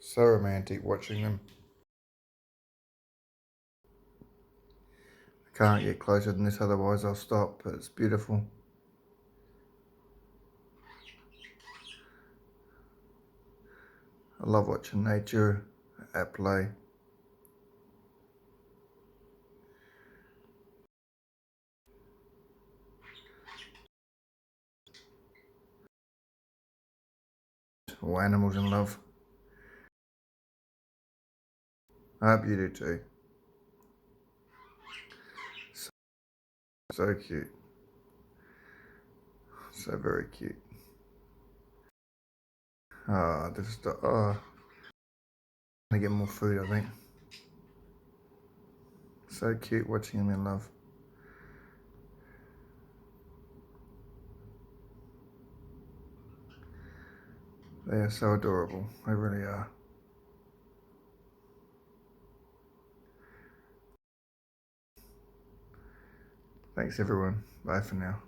So romantic watching them. I can't get closer than this, otherwise I'll stop, but it's beautiful. I love watching nature at play. Or animals in love. I hope you do too. So cute. So very cute. I'm gonna get more food, I think. So cute watching them in love. They are so adorable. They really are. Thanks everyone. Bye for now.